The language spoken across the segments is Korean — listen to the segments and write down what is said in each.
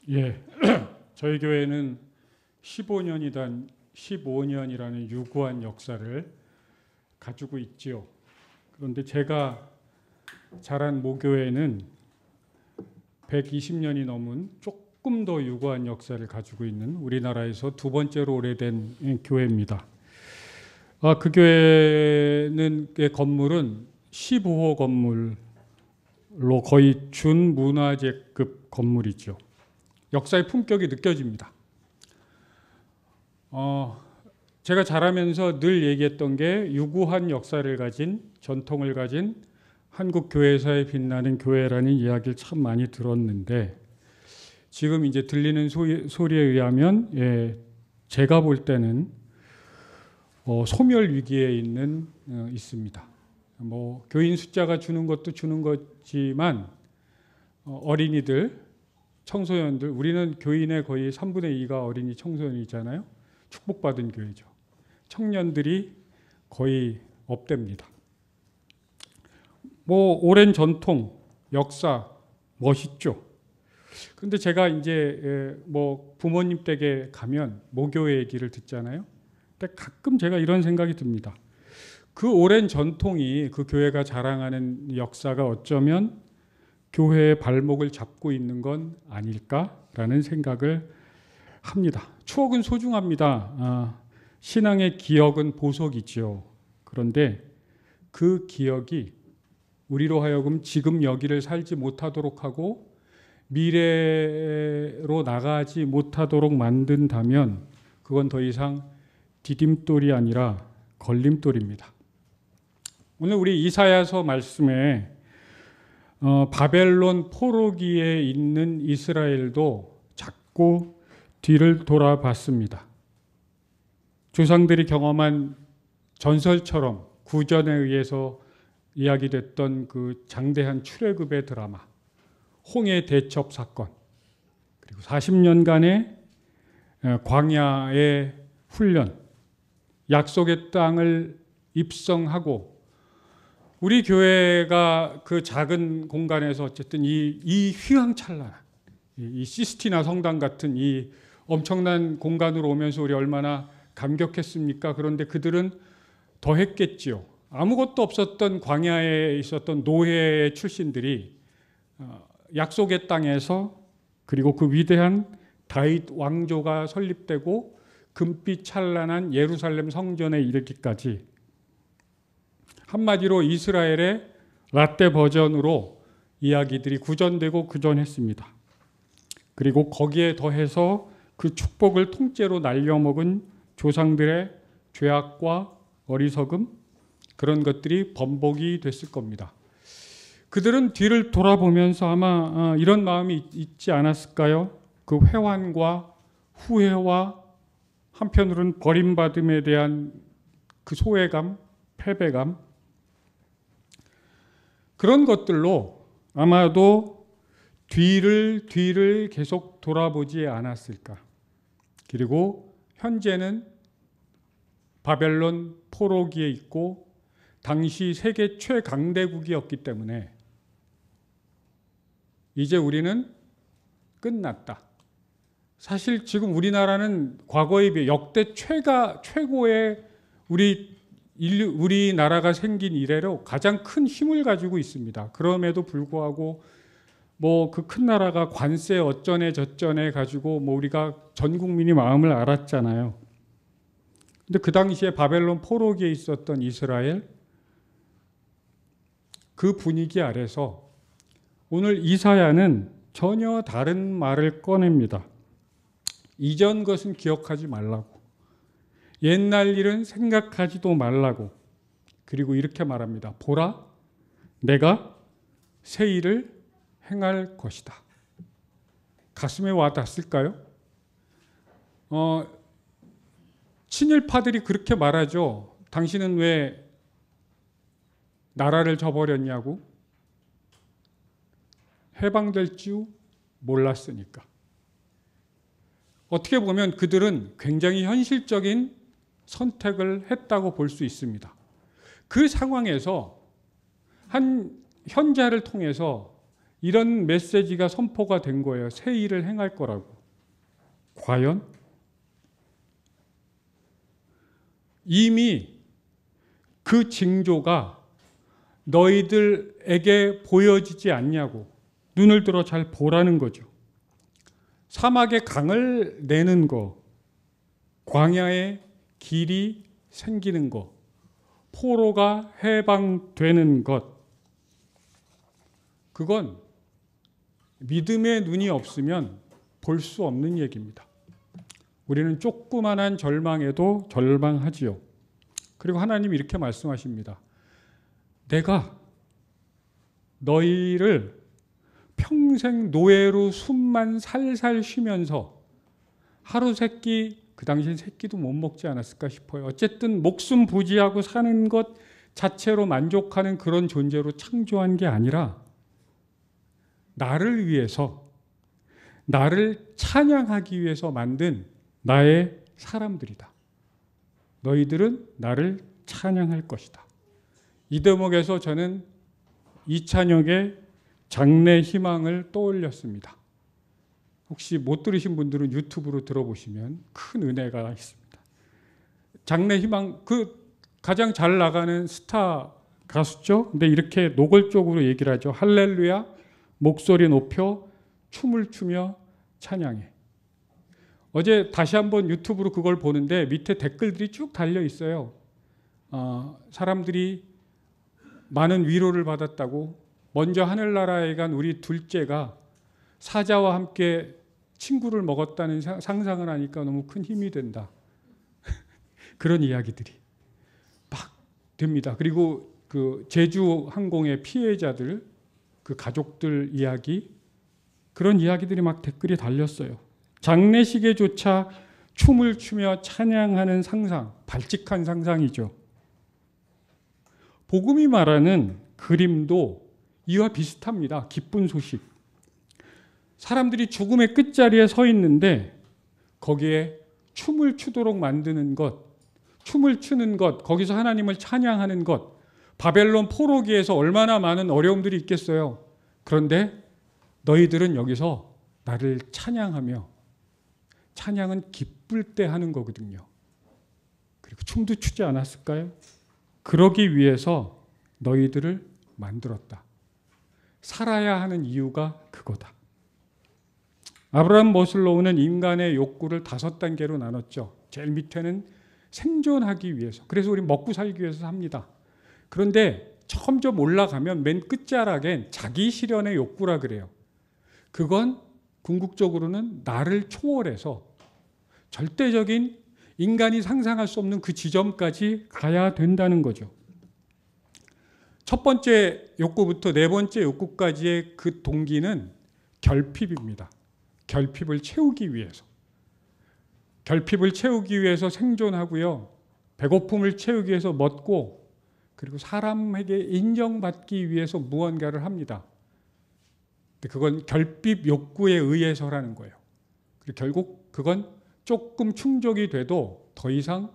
예, 저희 교회는 15년이라는 유구한 역사를 가지고 있지요. 그런데 제가 자란 모교회는 120년이 넘은 조금 더 유구한 역사를 가지고 있는 우리나라에서 두 번째로 오래된 교회입니다. 그 교회는 건물은 15호 건물로 거의 준문화재급 건물이죠. 역사의 품격이 느껴집니다. 제가 자라면서 늘 얘기했던 게 유구한 역사를 가진, 전통을 가진 한국 교회사에 빛나는 교회라는 이야기를 참 많이 들었는데, 지금 이제 들리는 소리에 의하면 제가 볼 때는 소멸 위기에 있습니다. 교인 숫자가 주는 것도 주는 거지만 어린이들, 청소년들, 우리는 교인의 거의 3분의 2가 어린이 청소년이잖아요. 축복받은 교회죠. 청년들이 거의 없답니다. 오랜 전통, 역사 멋있죠. 근데 제가 이제 부모님 댁에 가면 모교회 얘기를 듣잖아요. 근데 가끔 제가 이런 생각이 듭니다. 그 오랜 전통이, 그 교회가 자랑하는 역사가 어쩌면 교회의 발목을 잡고 있는 건 아닐까라는 생각을 합니다. 추억은 소중합니다. 신앙의 기억은 보석이죠. 그런데 그 기억이 우리로 하여금 지금 여기를 살지 못하도록 하고 미래로 나가지 못하도록 만든다면 그건 더 이상 디딤돌이 아니라 걸림돌입니다. 오늘 우리 이사야서 말씀에 바벨론 포로기에 있는 이스라엘도 자꾸 뒤를 돌아봤습니다. 조상들이 경험한 전설처럼 구전에 의해서 이야기됐던 그 장대한 출애굽의 드라마, 홍해 대첩 사건, 그리고 40년간의 광야의 훈련, 약속의 땅을 입성하고 우리 교회가 그 작은 공간에서 어쨌든 이 휘황찬란한 이 시스티나 성당 같은 이 엄청난 공간으로 오면서 우리 얼마나 감격했습니까? 그런데 그들은 더 했겠지요. 아무것도 없었던 광야에 있었던 노예 출신들이 약속의 땅에서, 그리고 그 위대한 다윗 왕조가 설립되고 금빛 찬란한 예루살렘 성전에 이르기까지, 한마디로 이스라엘의 라떼 버전으로 이야기들이 구전되고 구전했습니다. 그리고 거기에 더해서 그 축복을 통째로 날려먹은 조상들의 죄악과 어리석음, 그런 것들이 번복이 됐을 겁니다. 그들은 뒤를 돌아보면서 아마 이런 마음이 있지 않았을까요? 그 회환과 후회와 한편으로는 버림받음에 대한 그 소외감, 패배감, 그런 것들로 아마도 뒤를 계속 돌아보지 않았을까. 그리고 현재는 바벨론 포로기에 있고 당시 세계 최강대국이었기 때문에 이제 우리는 끝났다. 사실 지금 우리나라는 과거에 비해 역대 최고의 우리나라가 생긴 이래로 가장 큰 힘을 가지고 있습니다. 그럼에도 불구하고 그 큰 나라가 관세 어쩌네 저쩌네 가지고 우리가 전 국민이 마음을 알았잖아요. 근데 그 당시에 바벨론 포로기에 있었던 이스라엘, 그 분위기 아래서 오늘 이사야는 전혀 다른 말을 꺼냅니다. 이전 것은 기억하지 말라고, 옛날 일은 생각하지도 말라고, 그리고 이렇게 말합니다. 보라, 내가 새 일을 행할 것이다. 가슴에 와 닿았을까요? 친일파들이 그렇게 말하죠. 당신은 왜 나라를 저버렸냐고. 해방될 줄 몰랐으니까. 어떻게 보면 그들은 굉장히 현실적인 선택을 했다고 볼 수 있습니다. 그 상황에서 한 현자를 통해서 이런 메시지가 선포가 된 거예요. 새 일을 행할 거라고. 과연? 이미 그 징조가 너희들에게 보여지지 않냐고 눈을 들어 잘 보라는 거죠. 사막에 강을 내는 거, 광야에 길이 생기는 것, 포로가 해방되는 것, 그건 믿음의 눈이 없으면 볼 수 없는 얘기입니다. 우리는 조그만한 절망에도 절망하지요. 그리고 하나님이 이렇게 말씀하십니다. 내가 너희를 평생 노예로 숨만 살살 쉬면서 하루 세끼, 그 당시엔 세끼도 못 먹지 않았을까 싶어요. 어쨌든 목숨 부지하고 사는 것 자체로 만족하는 그런 존재로 창조한 게 아니라 나를 위해서, 나를 찬양하기 위해서 만든 나의 사람들이다. 너희들은 나를 찬양할 것이다. 이 대목에서 저는 이찬혁의 장래 희망을 떠올렸습니다. 혹시 못 들으신 분들은 유튜브로 들어보시면 큰 은혜가 있습니다. 장래 희망, 그 가장 잘 나가는 스타 가수죠. 근데 이렇게 노골적으로 얘기를 하죠. 할렐루야, 목소리 높여 춤을 추며 찬양해. 어제 다시 한번 유튜브로 그걸 보는데 밑에 댓글들이 쭉 달려 있어요. 사람들이 많은 위로를 받았다고, 먼저 하늘나라에 간 우리 둘째가 사자와 함께 친구를 먹었다는 상상을 하니까 너무 큰 힘이 된다. 그런 이야기들이 막 됩니다. 그리고 그 제주 항공의 피해자들, 그 가족들 이야기, 그런 이야기들이 막 댓글이 달렸어요. 장례식에조차 춤을 추며 찬양하는 상상, 발칙한 상상이죠. 복음이 말하는 그림도 이와 비슷합니다. 기쁜 소식. 사람들이 죽음의 끝자리에 서 있는데 거기에 춤을 추도록 만드는 것, 춤을 추는 것, 거기서 하나님을 찬양하는 것, 바벨론 포로기에서 얼마나 많은 어려움들이 있겠어요. 그런데 너희들은 여기서 나를 찬양하며, 찬양은 기쁠 때 하는 거거든요. 그리고 춤도 추지 않았을까요? 그러기 위해서 너희들을 만들었다. 살아야 하는 이유가 그거다. 아브라함 머슬로우는 인간의 욕구를 5단계로 나눴죠. 제일 밑에는 생존하기 위해서. 그래서 우리 먹고 살기 위해서 삽니다. 그런데 점점 올라가면 맨 끝자락엔 자기 실현의 욕구라 그래요. 그건 궁극적으로는 나를 초월해서 절대적인 인간이 상상할 수 없는 그 지점까지 가야 된다는 거죠. 첫 번째 욕구부터 네 번째 욕구까지의 그 동기는 결핍입니다. 결핍을 채우기 위해서. 결핍을 채우기 위해서 생존하고요. 배고픔을 채우기 위해서 먹고, 그리고 사람에게 인정받기 위해서 무언가를 합니다. 근데 그건 결핍 욕구에 의해서라는 거예요. 그리고 결국 그건 조금 충족이 돼도 더 이상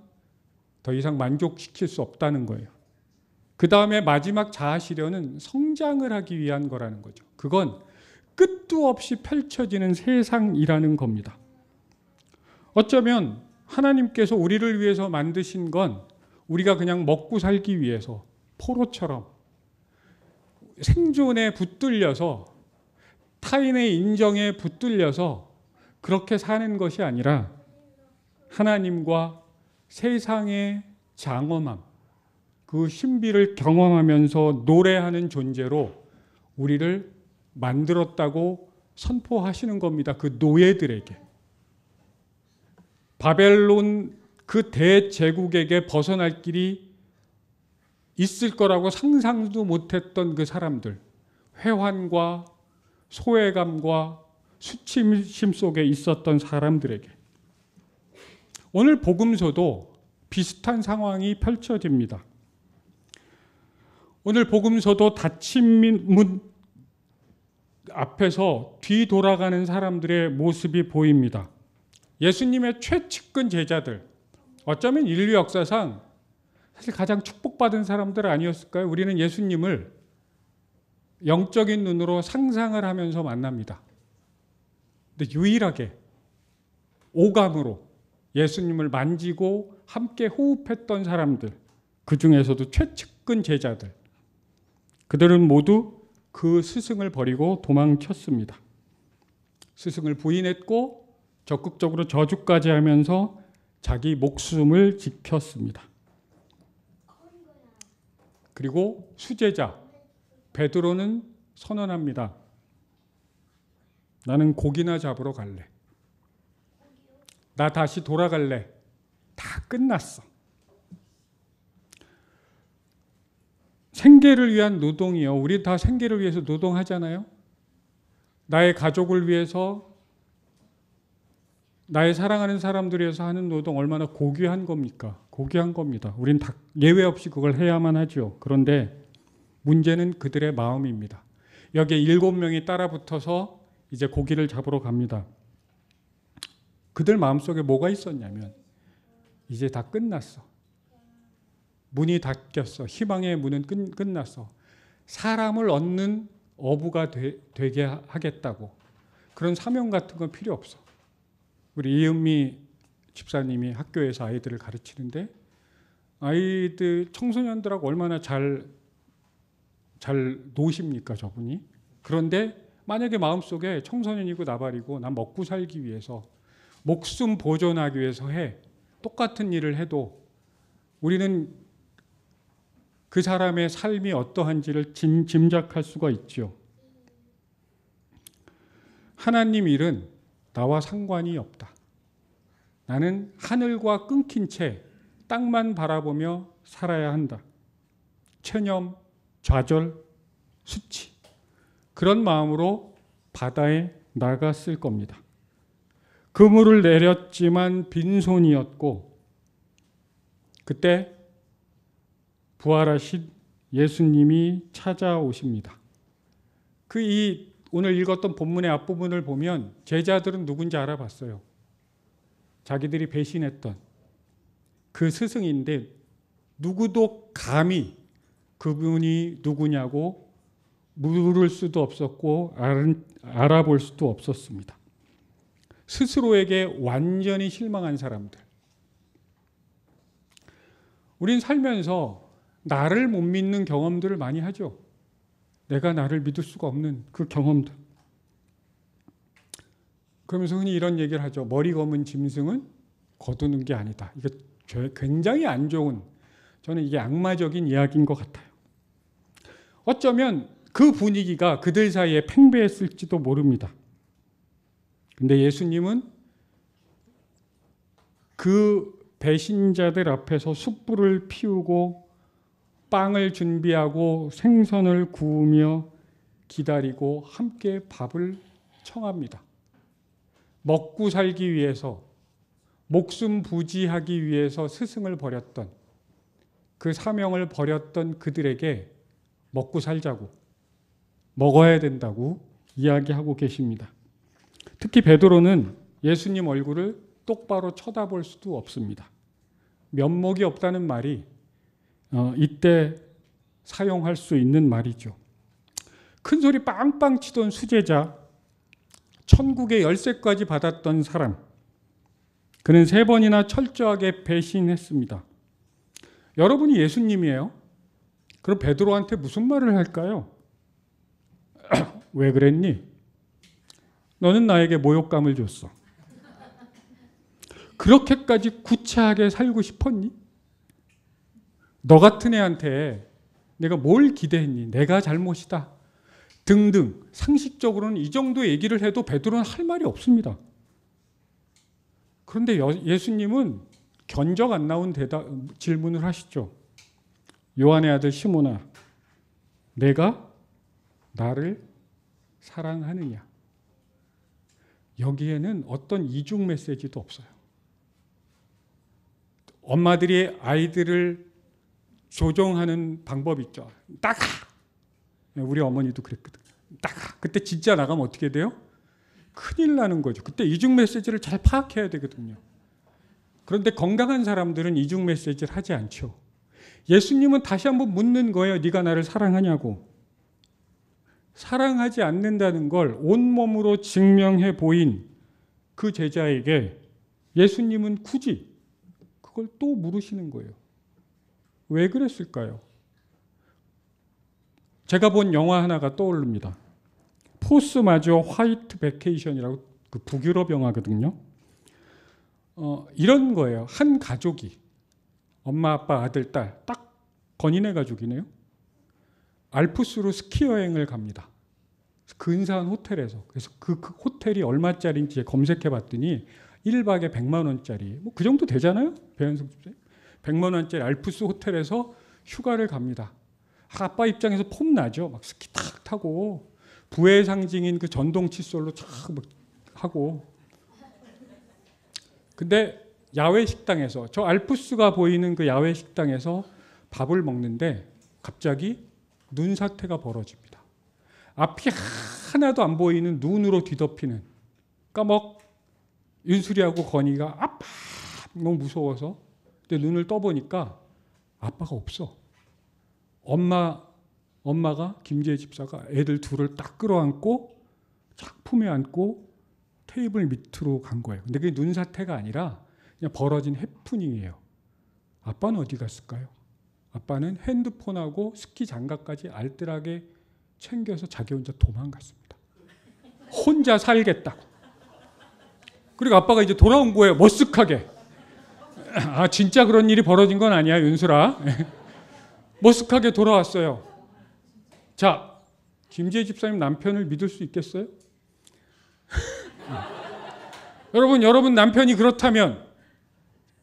만족시킬 수 없다는 거예요. 그 다음에 마지막 자아 실현은 성장을 하기 위한 거라는 거죠. 그건 끝도 없이 펼쳐지는 세상이라는 겁니다. 어쩌면 하나님께서 우리를 위해서 만드신 건 우리가 그냥 먹고 살기 위해서 포로처럼 생존에 붙들려서, 타인의 인정에 붙들려서 그렇게 사는 것이 아니라 하나님과 세상의 장엄함, 그 신비를 경험하면서 노래하는 존재로 우리를 만들었다고 선포하시는 겁니다. 그 노예들에게. 바벨론 그 대제국에게 벗어날 길이 있을 거라고 상상도 못했던 그 사람들, 회환과 소외감과 수치심 속에 있었던 사람들에게. 오늘 복음서도 비슷한 상황이 펼쳐집니다. 오늘 복음서도 닫힌 문 앞에서 뒤돌아가는 사람들의 모습이 보입니다. 예수님의 최측근 제자들, 어쩌면 인류 역사상 사실 가장 축복받은 사람들 아니었을까요? 우리는 예수님을 영적인 눈으로 상상을 하면서 만납니다. 근데 유일하게 오감으로 예수님을 만지고 함께 호흡했던 사람들, 그 중에서도 최측근 제자들, 그들은 모두 그 스승을 버리고 도망쳤습니다. 스승을 부인했고 적극적으로 저주까지 하면서 자기 목숨을 지켰습니다. 그리고 수제자 베드로는 선언합니다. 나는 고기나 잡으러 갈래. 나 다시 돌아갈래. 다 끝났어. 생계를 위한 노동이요. 우리 다 생계를 위해서 노동하잖아요. 나의 가족을 위해서, 나의 사랑하는 사람들을 위해서 하는 노동 얼마나 고귀한 겁니까? 고귀한 겁니다. 우린 다 예외 없이 그걸 해야만 하죠. 그런데 문제는 그들의 마음입니다. 여기에 7명이 따라붙어서 이제 고기를 잡으러 갑니다. 그들 마음속에 뭐가 있었냐면 이제 다 끝났어. 문이 닫혔어. 희망의 문은 끝났어. 사람을 얻는 어부가 되게 하겠다고. 그런 사명 같은 건 필요 없어. 우리 이은미 집사님이 학교에서 아이들을 가르치는데 아이들, 청소년들하고 얼마나 잘 노십니까 저분이. 그런데 만약에 마음속에 청소년이고 나발이고 난 먹고 살기 위해서, 목숨 보존하기 위해서 똑같은 일을 해도 우리는 그 사람의 삶이 어떠한지를 짐작할 수가 있죠. 하나님 일은 나와 상관이 없다. 나는 하늘과 끊긴 채 땅만 바라보며 살아야 한다. 체념, 좌절, 수치. 그런 마음으로 바다에 나갔을 겁니다. 그물을 내렸지만 빈손이었고 그때 부활하신 예수님이 찾아오십니다. 오늘 읽었던 본문의 앞부분을 보면 제자들은 누군지 알아봤어요. 자기들이 배신했던 그 스승인데 누구도 감히 그분이 누구냐고 물을 수도 없었고 알아볼 수도 없었습니다. 스스로에게 완전히 실망한 사람들. 우린 살면서 나를 못 믿는 경험들을 많이 하죠. 내가 나를 믿을 수가 없는 그 경험들. 그러면서 흔히 이런 얘기를 하죠. 머리 검은 짐승은 거두는 게 아니다. 이게 굉장히 안 좋은, 저는 이게 악마적인 이야기인 것 같아요. 어쩌면 그 분위기가 그들 사이에 팽배했을지도 모릅니다. 근데 예수님은 그 배신자들 앞에서 숯불을 피우고 빵을 준비하고 생선을 구우며 기다리고 함께 밥을 청합니다. 먹고 살기 위해서, 목숨 부지하기 위해서 스승을 버렸던, 그 사명을 버렸던 그들에게 먹고 살자고, 먹어야 된다고 이야기하고 계십니다. 특히 베드로는 예수님 얼굴을 똑바로 쳐다볼 수도 없습니다. 면목이 없다는 말이 이때 사용할 수 있는 말이죠. 큰 소리 빵빵 치던 수제자, 천국의 열쇠까지 받았던 사람, 그는 3번이나 철저하게 배신했습니다. 여러분이 예수님이에요. 그럼 베드로한테 무슨 말을 할까요? 왜 그랬니? 너는 나에게 모욕감을 줬어. 그렇게까지 구차하게 살고 싶었니? 너 같은 애한테 내가 뭘 기대했니? 내가 잘못이다. 등등. 상식적으로는 이 정도 얘기를 해도 베드로는 할 말이 없습니다. 그런데 예수님은 견적 안 나온 질문을 하시죠. 요한의 아들 시몬아, 내가 나를 사랑하느냐? 여기에는 어떤 이중 메시지도 없어요. 엄마들이 아이들을 조종하는 방법이 있죠. 나가! 우리 어머니도 그랬거든. 나가! 그때 진짜 나가면 어떻게 돼요? 큰일 나는 거죠. 그때 이중 메시지를 잘 파악해야 되거든요. 그런데 건강한 사람들은 이중 메시지를 하지 않죠. 예수님은 다시 한번 묻는 거예요. 네가 나를 사랑하냐고. 사랑하지 않는다는 걸 온몸으로 증명해 보인 그 제자에게 예수님은 굳이 그걸 또 물으시는 거예요. 왜 그랬을까요? 제가 본 영화 하나가 떠오릅니다. 포스 마저 화이트 베케이션이라고, 그 북유럽 영화거든요. 이런 거예요. 한 가족이, 엄마, 아빠, 아들, 딸, 딱 건인의 가족이네요. 알프스로 스키 여행을 갑니다. 근사한 호텔에서. 그래서 그 호텔이 얼마짜리인지 검색해 봤더니 1박에 100만 원짜리, 뭐 그 정도 되잖아요. 배현석 집사님. 100만 원짜리 알프스 호텔에서 휴가를 갑니다. 아빠 입장에서 폼나죠. 막 스키 탁 타고 부의 상징인 그 전동 칫솔로 쫙 하고. 근데 야외 식당에서, 저 알프스가 보이는 그 야외 식당에서 밥을 먹는데 갑자기 눈사태가 벌어집니다. 앞이 하나도 안 보이는 눈으로 뒤덮이는 까먹. 윤수리하고 건이가 아빠 너무 무서워서, 근데 눈을 떠보니까 아빠가 없어. 엄마가, 김지혜 집사가 애들 둘을 딱 끌어안고 쫙 품에 안고 테이블 밑으로 간 거예요. 근데 그게 눈사태가 아니라 그냥 벌어진 해프닝이에요. 아빠는 어디 갔을까요? 아빠는 핸드폰하고 스키 장갑까지 알뜰하게 챙겨서 자기 혼자 도망갔습니다. 혼자 살겠다고. 그리고 아빠가 이제 돌아온 거예요. 머쓱하게. 아, 진짜 그런 일이 벌어진 건 아니야, 윤수라. 머쓱하게 돌아왔어요. 자, 김지혜 집사님 남편을 믿을 수 있겠어요? 여러분 남편이 그렇다면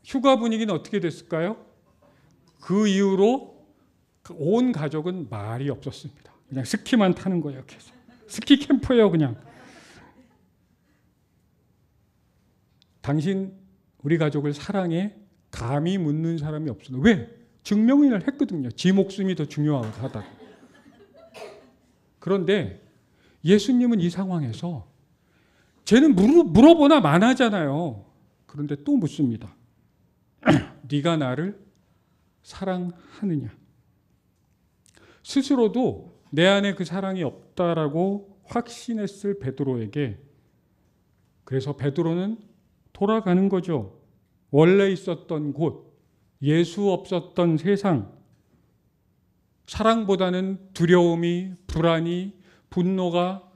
휴가 분위기는 어떻게 됐을까요? 그 이후로 온 가족은 말이 없었습니다. 그냥 스키만 타는 거예요. 계속. 스키 캠프예요, 그냥. 당신 우리 가족을 사랑해? 감히 묻는 사람이 없어요. 왜? 증명을 했거든요. 지 목숨이 더 중요하다. 그런데 예수님은 이 상황에서 쟤는 물어보나 마나잖아요. 그런데 또 묻습니다. 네가 나를 사랑하느냐? 스스로도 내 안에 그 사랑이 없다라고 확신했을 베드로에게, 그래서 베드로는 돌아가는 거죠. 원래 있었던 곳, 예수 없었던 세상, 사랑보다는 두려움이, 불안이, 분노가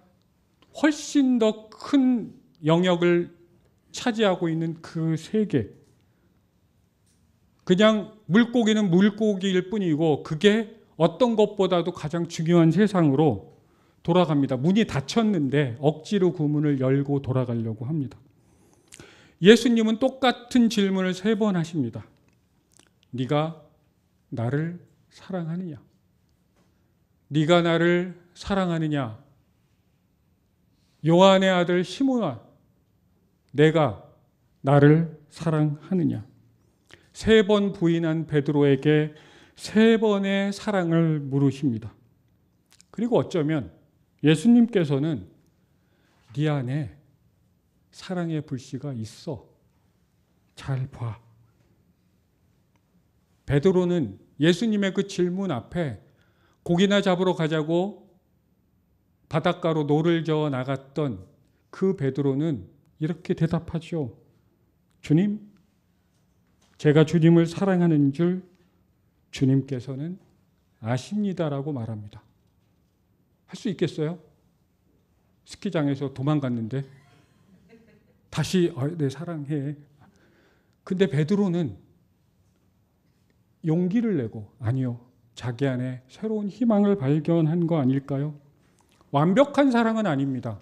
훨씬 더 큰 영역을 차지하고 있는 그 세계. 그냥 물고기는 물고기일 뿐이고 그게 어떤 것보다도 가장 중요한 세상으로 돌아갑니다. 문이 닫혔는데 억지로 그 문을 열고 돌아가려고 합니다. 예수님은 똑같은 질문을 3번 하십니다. 네가 나를 사랑하느냐? 네가 나를 사랑하느냐? 요한의 아들 시몬아, 내가 나를 사랑하느냐? 3번 부인한 베드로에게 3번의 사랑을 물으십니다. 그리고 어쩌면 예수님께서는 네 안에 사랑의 불씨가 있어. 잘 봐. 베드로는 예수님의 그 질문 앞에 고기나 잡으러 가자고 바닷가로 노를 저어 나갔던 그 베드로는 이렇게 대답하죠. 주님, 제가 주님을 사랑하는 줄 주님께서는 아십니다라고 말합니다. 할 수 있겠어요? 스키장에서 도망갔는데 다시 네, 사랑해. 근데 베드로는 용기를 내고, 아니요, 자기 안에 새로운 희망을 발견한 거 아닐까요? 완벽한 사랑은 아닙니다.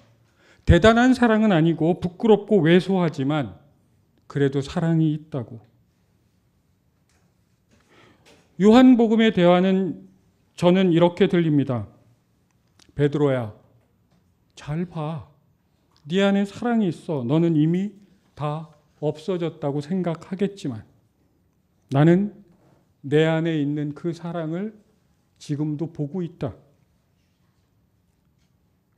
대단한 사랑은 아니고 부끄럽고 왜소하지만 그래도 사랑이 있다고. 요한복음의 대화는 저는 이렇게 들립니다. 베드로야, 잘 봐. 네 안에 사랑이 있어. 너는 이미 다 없어졌다고 생각하겠지만 나는 내 안에 있는 그 사랑을 지금도 보고 있다.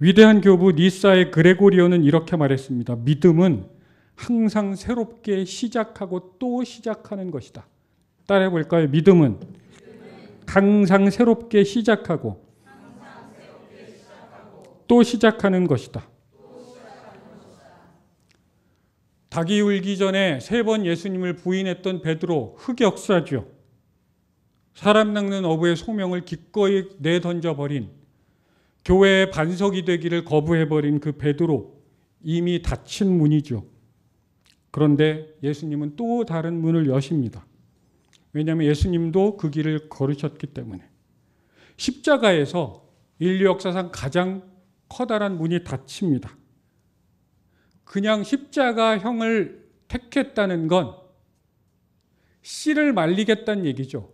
위대한 교부 니사의 그레고리오는 이렇게 말했습니다. 믿음은 항상 새롭게 시작하고 또 시작하는 것이다. 따라해 볼까요? 믿음은 항상 새롭게 시작하고 또 시작하는 것이다. 닭이 울기 전에 3번 예수님을 부인했던 베드로, 흑역사죠. 사람 낚는 어부의 소명을 기꺼이 내던져버린, 교회의 반석이 되기를 거부해버린 그 베드로, 이미 닫힌 문이죠. 그런데 예수님은 또 다른 문을 여십니다. 왜냐하면 예수님도 그 길을 걸으셨기 때문에. 십자가에서 인류 역사상 가장 커다란 문이 닫힙니다. 그냥 십자가형을 택했다는 건 씨를 말리겠다는 얘기죠.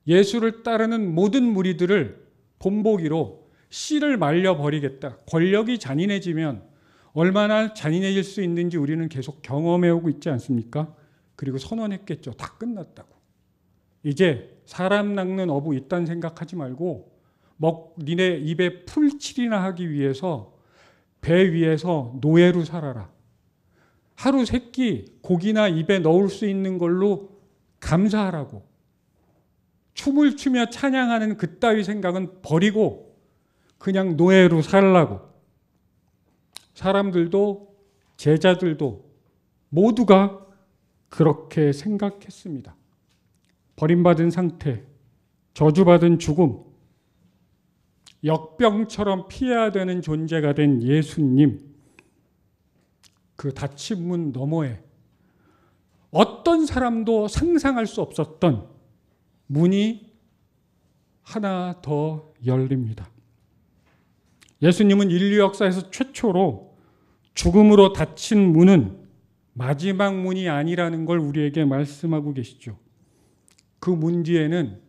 예수를 따르는 모든 무리들을 본보기로 씨를 말려버리겠다. 권력이 잔인해지면 얼마나 잔인해질 수 있는지 우리는 계속 경험해오고 있지 않습니까? 그리고 선언했겠죠. 다 끝났다고. 이제 사람 낚는 어부 이딴 생각하지 말고 니네 입에 풀칠이나 하기 위해서 배 위에서 노예로 살아라. 하루 3끼 고기나 입에 넣을 수 있는 걸로 감사하라고. 춤을 추며 찬양하는 그따위 생각은 버리고 그냥 노예로 살라고. 사람들도 제자들도 모두가 그렇게 생각했습니다. 버림받은 상태, 저주받은 죽음, 역병처럼 피해야 되는 존재가 된 예수님, 그 닫힌 문 너머에 어떤 사람도 상상할 수 없었던 문이 하나 더 열립니다. 예수님은 인류 역사에서 최초로 죽음으로 닫힌 문은 마지막 문이 아니라는 걸 우리에게 말씀하고 계시죠. 그 문 뒤에는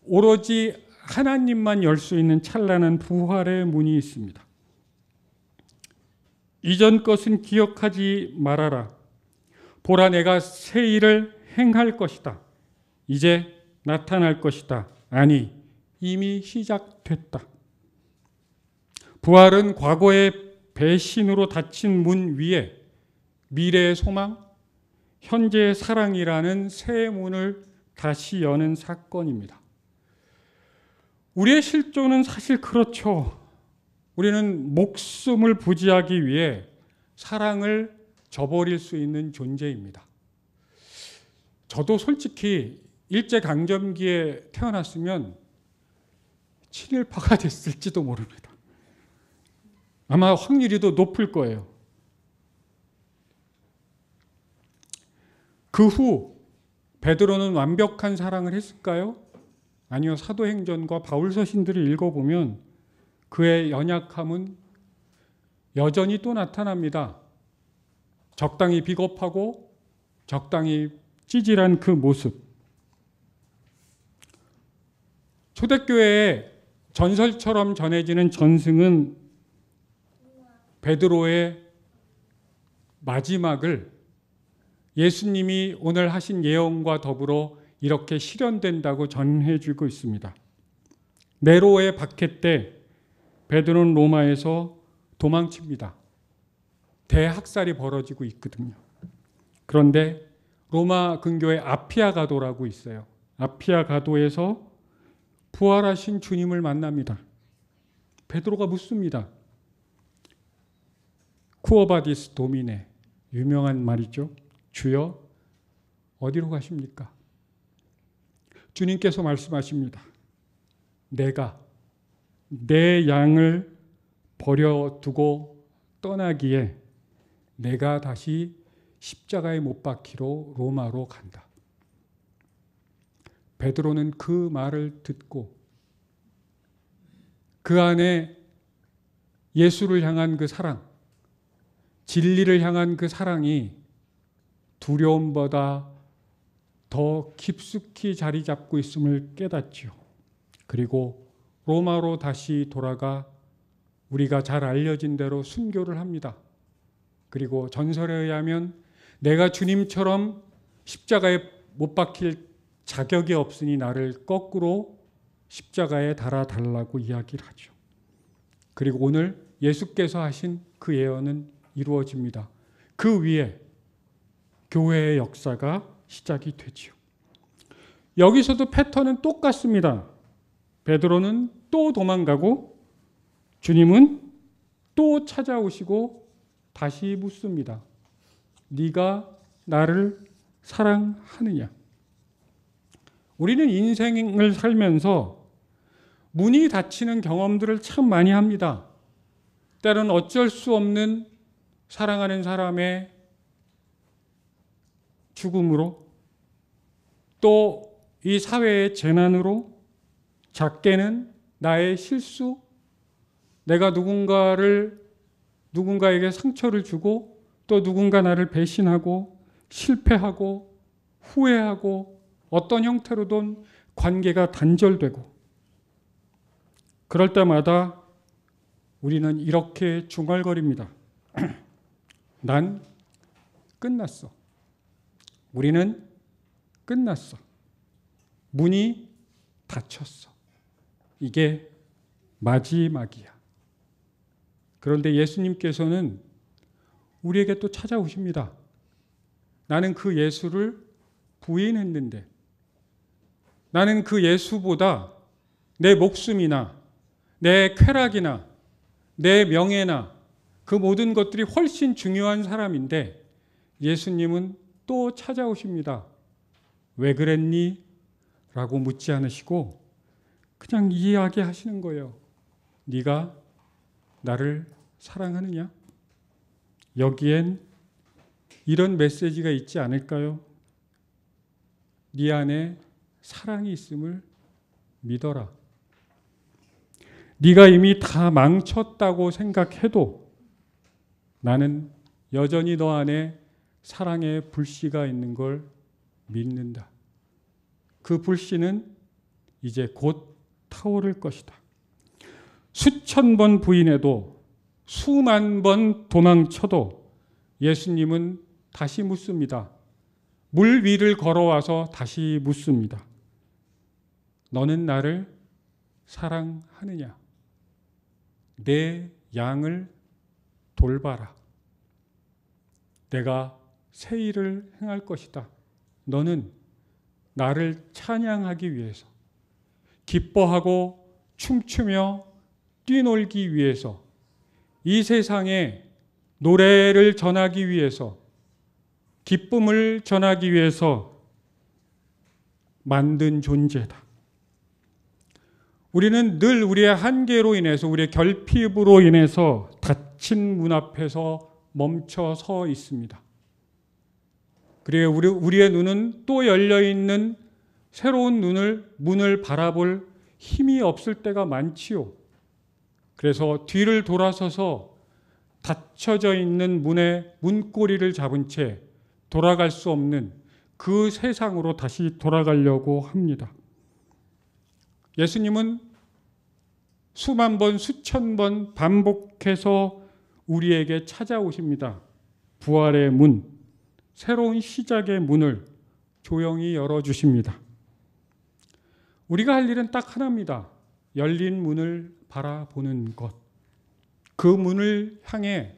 오로지 하나님만 열 수 있는 찬란한 부활의 문이 있습니다. 이전 것은 기억하지 말아라. 보라, 내가 새 일을 행할 것이다. 이제 나타날 것이다. 아니, 이미 시작됐다. 부활은 과거의 배신으로 닫힌 문 위에 미래의 소망, 현재의 사랑이라는 새 문을 다시 여는 사건입니다. 우리의 실존은 사실 그렇죠. 우리는 목숨을 부지하기 위해 사랑을 저버릴 수 있는 존재입니다. 저도 솔직히 일제강점기에 태어났으면 친일파가 됐을지도 모릅니다. 아마 확률이 더 높을 거예요. 그 후 베드로는 완벽한 사랑을 했을까요? 아니요. 사도행전과 바울서신들을 읽어보면 그의 연약함은 여전히 또 나타납니다. 적당히 비겁하고 적당히 찌질한 그 모습. 초대교회에 전설처럼 전해지는 전승은 베드로의 마지막을 예수님이 오늘 하신 예언과 더불어 이렇게 실현된다고 전해주고 있습니다. 네로의 박해 때 베드로는 로마에서 도망칩니다. 대학살이 벌어지고 있거든요. 그런데 로마 근교에 아피아 가도라고 있어요. 아피아 가도에서 부활하신 주님을 만납니다. 베드로가 묻습니다. 쿠어바디스 도미네, 유명한 말이죠. 주여, 어디로 가십니까? 주님께서 말씀하십니다. 내가 내 양을 버려두고 떠나기에 내가 다시 십자가에 못 박히러 로마로 간다. 베드로는 그 말을 듣고 그 안에 예수를 향한 그 사랑, 진리를 향한 그 사랑이 두려움보다 더 깊숙이 자리 잡고 있음을 깨닫지요. 그리고 로마로 다시 돌아가 우리가 잘 알려진 대로 순교를 합니다. 그리고 전설에 의하면 내가 주님처럼 십자가에 못 박힐 자격이 없으니 나를 거꾸로 십자가에 달아달라고 이야기를 하죠. 그리고 오늘 예수께서 하신 그 예언은 이루어집니다. 그 위에 교회의 역사가 시작이 되죠. 여기서도 패턴은 똑같습니다. 베드로는 또 도망가고 주님은 또 찾아오시고 다시 묻습니다. 네가 나를 사랑하느냐? 우리는 인생을 살면서 문이 닫히는 경험들을 참 많이 합니다. 때로는 어쩔 수 없는 사랑하는 사람의 죽음으로, 또 이 사회의 재난으로, 작게는 나의 실수, 내가 누군가에게 상처를 주고 또 누군가 나를 배신하고 실패하고 후회하고 어떤 형태로든 관계가 단절되고, 그럴 때마다 우리는 이렇게 중얼거립니다. 난 끝났어. 우리는 끝났어. 문이 닫혔어. 이게 마지막이야. 그런데 예수님께서는 우리에게 또 찾아오십니다. 나는 그 예수를 부인했는데, 나는 그 예수보다 내 목숨이나 내 쾌락이나 내 명예나 그 모든 것들이 훨씬 중요한 사람인데, 예수님은 또 찾아오십니다. 왜 그랬니? 라고 묻지 않으시고 그냥 이야기하시는 거예요. 네가 나를 사랑하느냐? 여기엔 이런 메시지가 있지 않을까요? 네 안에 사랑이 있음을 믿어라. 네가 이미 다 망쳤다고 생각해도 나는 여전히 너 안에 사랑의 불씨가 있는 걸 믿는다. 그 불씨는 이제 곧 타오를 것이다. 수천 번 부인해도, 수만 번 도망쳐도 예수님은 다시 묻습니다. 물 위를 걸어와서 다시 묻습니다. 너는 나를 사랑하느냐? 내 양을 돌봐라. 내가 새 일을 행할 것이다. 너는 나를 찬양하기 위해서, 기뻐하고 춤추며 뛰놀기 위해서, 이 세상에 노래를 전하기 위해서, 기쁨을 전하기 위해서 만든 존재다. 우리는 늘 우리의 한계로 인해서, 우리의 결핍으로 인해서 닫힌 문 앞에서 멈춰 서 있습니다. 그리고 우리의 눈은 또 열려있는 새로운 문을 바라볼 힘이 없을 때가 많지요. 그래서 뒤를 돌아서서 닫혀져 있는 문의 문고리를 잡은 채 돌아갈 수 없는 그 세상으로 다시 돌아가려고 합니다. 예수님은 수만 번, 수천 번 반복해서 우리에게 찾아오십니다. 부활의 문, 새로운 시작의 문을 조용히 열어주십니다. 우리가 할 일은 딱 하나입니다. 열린 문을 바라보는 것. 그 문을 향해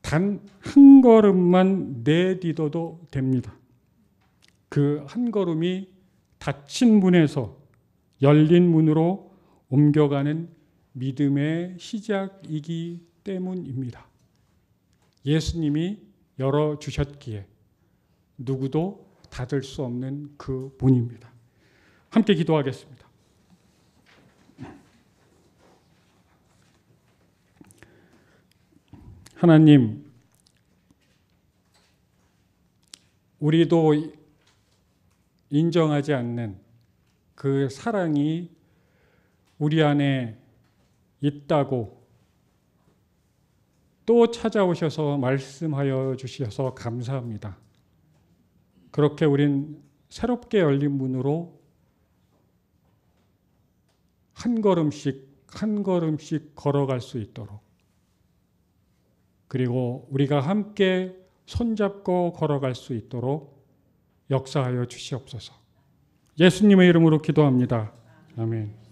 단 한 걸음만 내딛어도 됩니다. 그 한 걸음이 닫힌 문에서 열린 문으로 옮겨가는 믿음의 시작이기 때문입니다. 예수님이 열어주셨기에 누구도 닫을 수 없는 그 문입니다. 함께 기도하겠습니다. 하나님, 우리도 인정하지 않는 그 사랑이 우리 안에 있다고 또 찾아오셔서 말씀하여 주셔서 감사합니다. 그렇게 우린 새롭게 열린 문으로 한 걸음씩 한 걸음씩 걸어갈 수 있도록, 그리고 우리가 함께 손잡고 걸어갈 수 있도록 역사하여 주시옵소서. 예수님의 이름으로 기도합니다. 아멘.